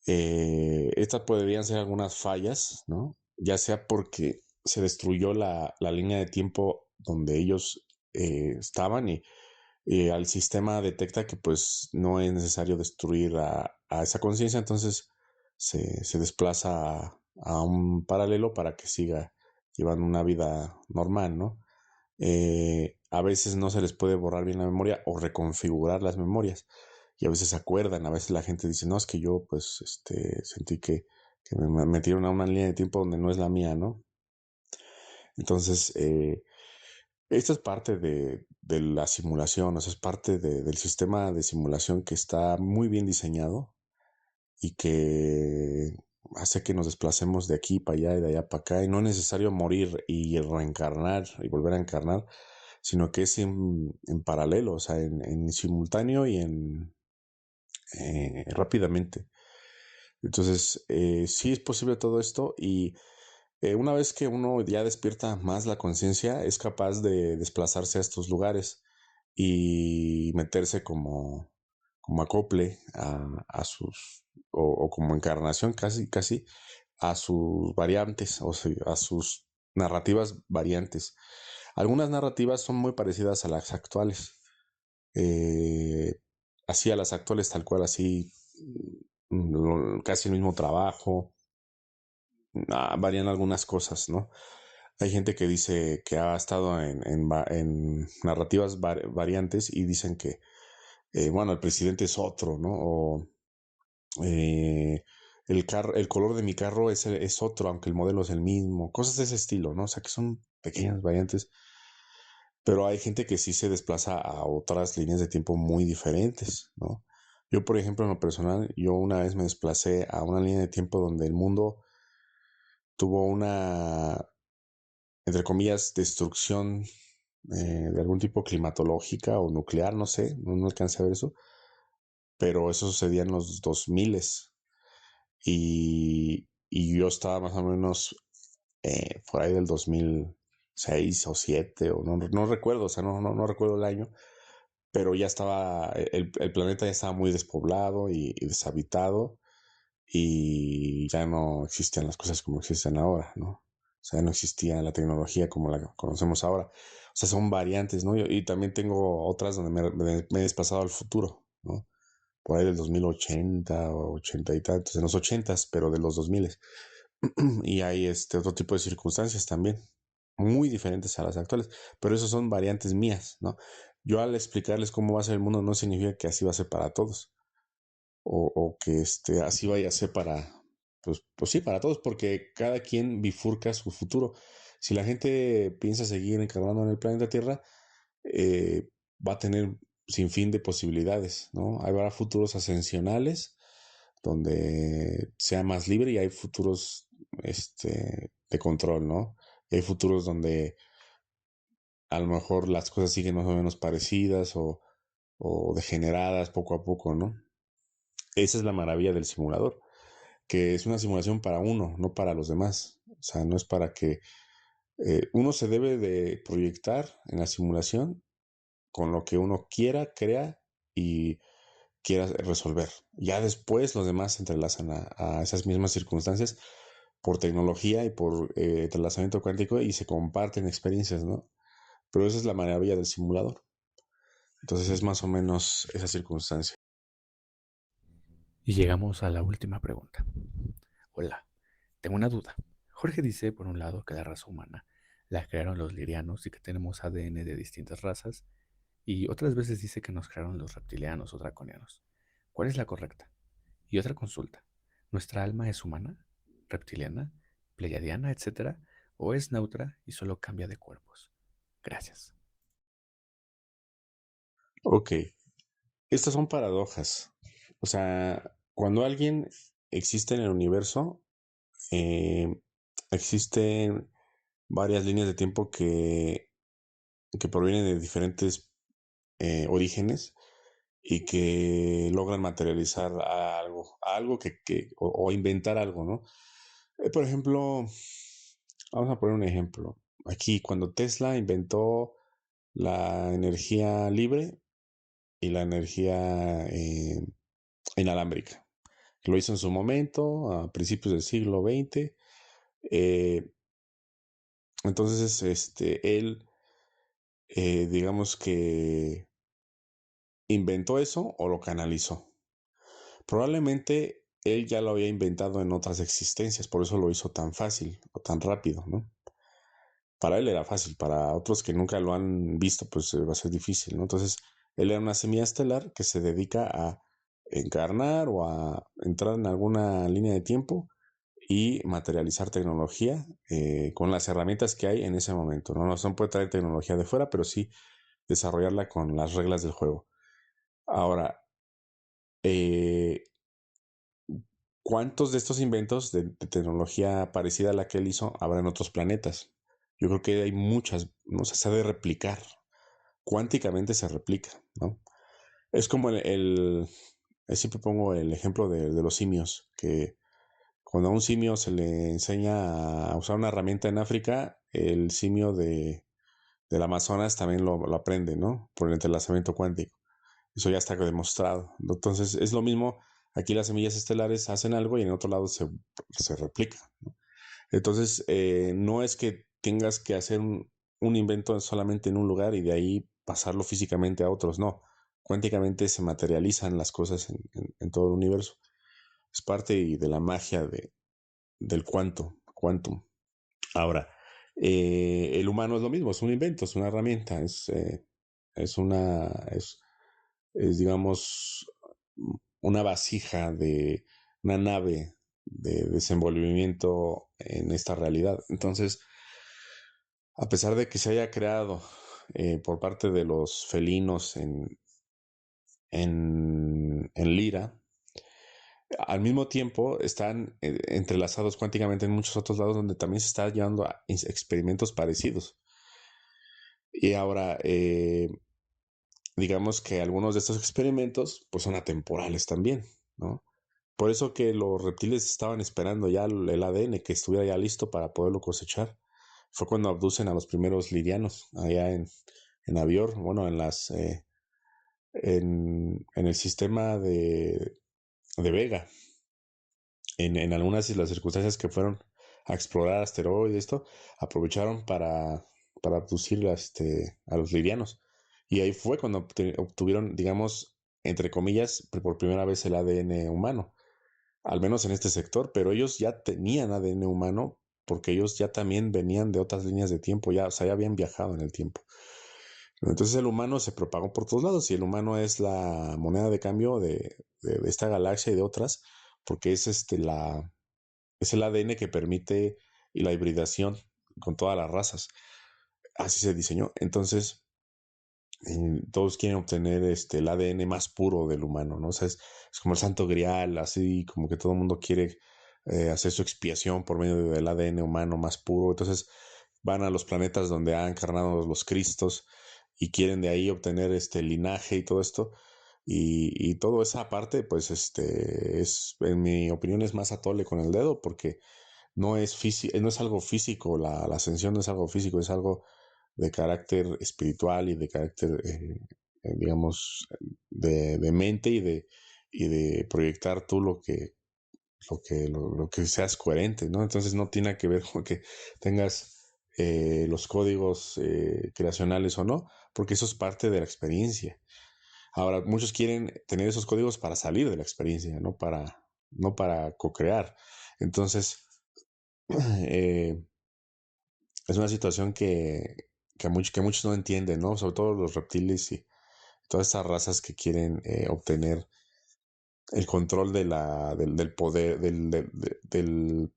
Speaker 2: Estas podrían ser algunas fallas, ¿no? Ya sea porque se destruyó la línea de tiempo donde ellos estaban y al sistema detecta que pues no es necesario destruir a esa conciencia, entonces se desplaza a un paralelo para que siga llevando una vida normal, ¿no? A veces no se les puede borrar bien la memoria o reconfigurar las memorias y a veces se acuerdan, a veces la gente dice, no, es que yo pues sentí que me metieron a una línea de tiempo donde no es la mía, ¿no? Entonces, esto es parte de la simulación, o sea, es parte del sistema de simulación que está muy bien diseñado y que hace que nos desplacemos de aquí para allá y de allá para acá. Y no es necesario morir y reencarnar y volver a encarnar, sino que es en paralelo, o sea, en simultáneo y rápidamente. Entonces, sí es posible todo esto y una vez que uno ya despierta más la conciencia, es capaz de desplazarse a estos lugares y meterse como acople a sus, o como encarnación casi, casi, a sus variantes, o sea, a sus narrativas variantes. Algunas narrativas son muy parecidas a las actuales. Eh, así a las actuales tal cual, así, casi el mismo trabajo, varían algunas cosas, ¿no? Hay gente que dice que ha estado en narrativas variantes y dicen que, bueno, el presidente es otro, ¿no? O el color de mi carro es otro, aunque el modelo es el mismo, cosas de ese estilo, ¿no? O sea, que son pequeñas variantes, pero hay gente que sí se desplaza a otras líneas de tiempo muy diferentes, ¿no? Yo, por ejemplo, en lo personal, yo una vez me desplacé a una línea de tiempo donde el mundo tuvo una, entre comillas, destrucción de algún tipo climatológica o nuclear, no sé, no alcancé a ver eso, pero eso sucedía en los 2000 y yo estaba más o menos por ahí del 2006 o 7 o no recuerdo, o sea, no recuerdo el año, pero ya estaba, el planeta ya estaba muy despoblado y deshabitado y ya no existían las cosas como existen ahora, ¿no? O sea, no existía la tecnología como la conocemos ahora. O sea, son variantes, ¿no? Y también tengo otras donde me he desplazado al futuro, ¿no? Por ahí del 2080 o 80 y tantos, en los 80s, pero de los 2000. Y hay otro tipo de circunstancias también, muy diferentes a las actuales, pero esos son variantes mías, ¿no? Yo al explicarles cómo va a ser el mundo no significa que así va a ser para todos o que así vaya a ser para, pues sí, para todos, porque cada quien bifurca su futuro. Si la gente piensa seguir encarnando en el planeta Tierra, va a tener sin fin de posibilidades, ¿no? Habrá futuros ascensionales donde sea más libre y hay futuros de control, ¿no? Y hay futuros donde a lo mejor las cosas siguen más o menos parecidas o degeneradas poco a poco, ¿no? Esa es la maravilla del simulador, que es una simulación para uno, no para los demás. O sea, no es para que uno se debe de proyectar en la simulación con lo que uno quiera, crea y quiera resolver. Ya después los demás se entrelazan a esas mismas circunstancias por tecnología y por entrelazamiento cuántico y se comparten experiencias, ¿no? Pero esa es la maravilla del simulador. Entonces es más o menos esa circunstancia.
Speaker 1: Y llegamos a la última pregunta. Hola, tengo una duda. Jorge dice, por un lado, que la raza humana la crearon los lirianos y que tenemos ADN de distintas razas, y otras veces dice que nos crearon los reptilianos o draconianos. ¿Cuál es la correcta? Y otra consulta. ¿Nuestra alma es humana, reptiliana, pleiadiana, etcétera? ¿O es neutra y solo cambia de cuerpos? Gracias.
Speaker 2: Ok, estas son paradojas. O sea, cuando alguien existe en el universo, eh, existen varias líneas de tiempo que provienen de diferentes orígenes y que logran materializar algo o inventar algo, ¿no? Por ejemplo, vamos a poner un ejemplo. Aquí, cuando Tesla inventó la energía libre y la energía inalámbrica, lo hizo en su momento, a principios del siglo XX. eh, entonces, él, digamos que inventó eso o lo canalizó. Probablemente él ya lo había inventado en otras existencias, por eso lo hizo tan fácil o tan rápido, ¿no? Para él era fácil, para otros que nunca lo han visto, pues va a ser difícil, ¿no? Entonces, él era una semilla estelar que se dedica a encarnar o a entrar en alguna línea de tiempo y materializar tecnología con las herramientas que hay en ese momento, ¿no? No se puede traer tecnología de fuera, pero sí desarrollarla con las reglas del juego. Ahora, eh, ¿cuántos de estos inventos de tecnología parecida a la que él hizo habrá en otros planetas? Yo creo que hay muchas, no se sabe replicar, cuánticamente se replica, ¿no? Es como siempre pongo el ejemplo de los simios, que cuando a un simio se le enseña a usar una herramienta en África, el simio del Amazonas también lo aprende, ¿no? Por el entrelazamiento cuántico. Eso ya está demostrado. Entonces es lo mismo, aquí las semillas estelares hacen algo y en otro lado se replica, ¿no? Entonces no es que tengas que hacer un invento solamente en un lugar y de ahí pasarlo físicamente a otros, no. cuánticamente se materializan las cosas en todo el universo. Es parte de la magia del quantum. Ahora, el humano es lo mismo, es un invento, es una herramienta, es una, es, digamos, una vasija de una nave de desenvolvimiento en esta realidad. Entonces, a pesar de que se haya creado por parte de los felinos en Lira, al mismo tiempo están entrelazados cuánticamente en muchos otros lados donde también se está llevando a experimentos parecidos. Y ahora, digamos que algunos de estos experimentos pues son atemporales también, ¿no? Por eso que los reptiles estaban esperando ya el ADN que estuviera ya listo para poderlo cosechar. Fue cuando abducen a los primeros lirianos allá en Avior, bueno, en el sistema de Vega, en algunas de las circunstancias que fueron a explorar asteroides, esto, aprovecharon para abducir a los lirianos. Y ahí fue cuando obtuvieron, digamos, entre comillas, por primera vez el ADN humano, al menos en este sector, pero ellos ya tenían ADN humano porque ellos ya también venían de otras líneas de tiempo, ya, o sea, ya habían viajado en el tiempo. Entonces el humano se propagó por todos lados y el humano es la moneda de cambio de esta galaxia y de otras, porque es el ADN que permite y la hibridación con todas las razas. Así se diseñó. Entonces, todos quieren obtener el ADN más puro del humano, ¿no? O sea, es como el santo grial, así como que todo el mundo quiere hacer su expiación por medio del ADN humano más puro. Entonces, van a los planetas donde han encarnado los cristos y quieren de ahí obtener este linaje y todo esto. Y toda esa parte, pues, en mi opinión, es más atole con el dedo porque no es algo físico, la ascensión no es algo físico, es algo de carácter espiritual y de carácter, digamos, de mente y de proyectar tú lo que seas coherente, ¿no? Entonces no tiene que ver con que tengas los códigos creacionales o no, porque eso es parte de la experiencia. Ahora, muchos quieren tener esos códigos para salir de la experiencia, no para co-crear. Entonces, eh, es una situación que muchos no entienden, ¿no? Sobre todo los reptiles y todas estas razas que quieren obtener el control del poder, del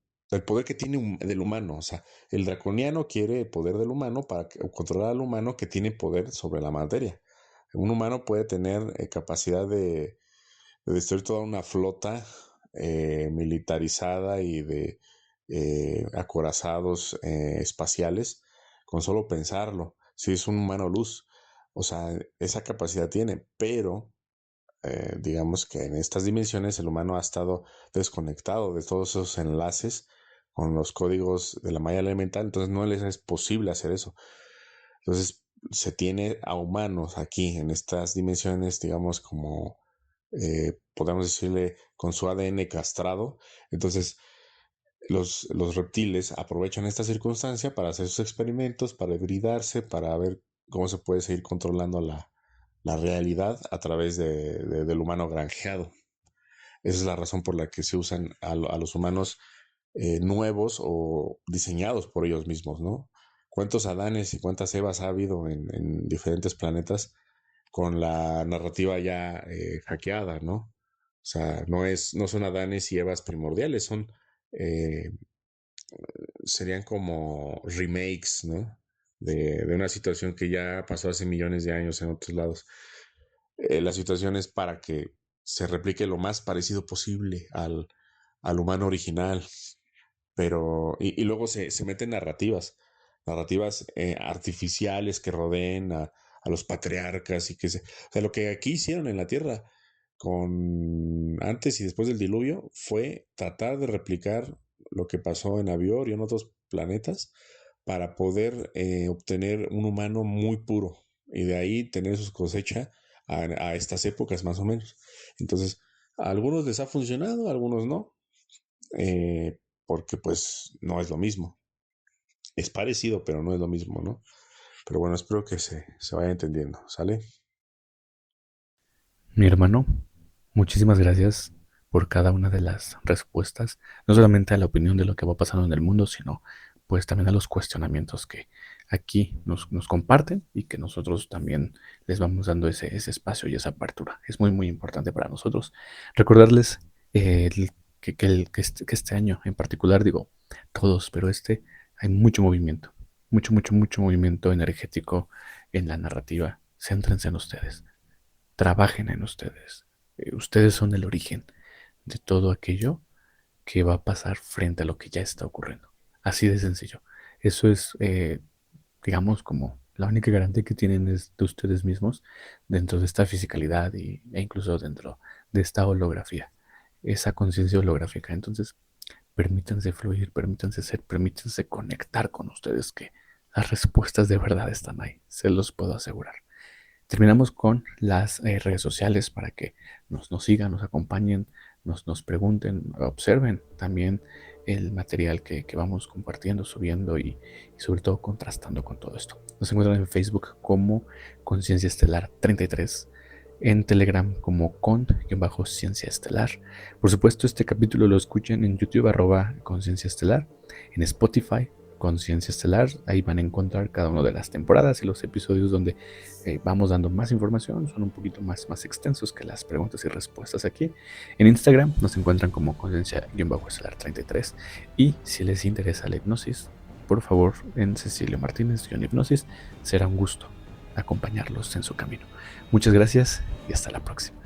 Speaker 2: poder que tiene del humano. O sea, el draconiano quiere el poder del humano para controlar al humano que tiene poder sobre la materia. Un humano puede tener capacidad de destruir toda una flota militarizada y de acorazados espaciales con solo pensarlo. Si es un humano luz, o sea, esa capacidad tiene, pero digamos que en estas dimensiones el humano ha estado desconectado de todos esos enlaces con los códigos de la malla elemental, entonces no les es posible hacer eso. Entonces se tiene a humanos aquí en estas dimensiones, digamos, como podemos decirle, con su ADN castrado. Entonces, los reptiles aprovechan esta circunstancia para hacer sus experimentos, para hibridarse, para ver cómo se puede seguir controlando la realidad a través del humano granjeado. Esa es la razón por la que se usan a los humanos nuevos o diseñados por ellos mismos, ¿no? ¿Cuántos Adanes y cuántas Evas ha habido en diferentes planetas con la narrativa ya hackeada, ¿no? O sea, no son Adanes y Evas primordiales, eh, serían como remakes, ¿no? De una situación que ya pasó hace millones de años en otros lados. La situación es para que se replique lo más parecido posible al humano original, pero y luego se meten narrativas artificiales que rodeen a los patriarcas o sea, lo que aquí hicieron en la Tierra con antes y después del diluvio fue tratar de replicar lo que pasó en Avior y en otros planetas para poder obtener un humano muy puro y de ahí tener su cosecha a estas épocas más o menos. Entonces, a algunos les ha funcionado, a algunos no, porque pues no es lo mismo. Es parecido, pero no es lo mismo, ¿no? Pero bueno, espero que se vaya entendiendo, ¿sale?
Speaker 1: Mi hermano, muchísimas gracias por cada una de las respuestas, no solamente a la opinión de lo que va pasando en el mundo, sino pues también a los cuestionamientos que aquí nos comparten y que nosotros también les vamos dando ese espacio y esa apertura. Es muy, muy importante para nosotros. Recordarles que este año en particular, digo, todos, pero hay mucho movimiento, mucho movimiento energético en la narrativa. Céntrense en ustedes, trabajen en ustedes. Ustedes son el origen de todo aquello que va a pasar frente a lo que ya está ocurriendo. Así de sencillo. Eso es, digamos, como la única garantía que tienen es de ustedes mismos dentro de esta fisicalidad e incluso dentro de esta holografía, esa conciencia holográfica. Entonces, permítanse fluir, permítanse ser, permítanse conectar con ustedes, que las respuestas de verdad están ahí, se los puedo asegurar. Terminamos con las redes sociales para que nos sigan, nos acompañen, nos pregunten, observen también el material que vamos compartiendo, subiendo y sobre todo contrastando con todo esto. Nos encuentran en Facebook como Conciencia Estelar 33, en Telegram como con-ciencia estelar. Por supuesto, este capítulo lo escuchen en YouTube @conciencia estelar, en Spotify Conciencia Estelar. Ahí van a encontrar cada una de las temporadas y los episodios donde vamos dando más información. Son un poquito más extensos que las preguntas y respuestas aquí. En Instagram nos encuentran como Conciencia-Estelar33. Y si les interesa la hipnosis, por favor, en Cecilio Martínez-Hipnosis. Será un gusto acompañarlos en su camino. Muchas gracias y hasta la próxima.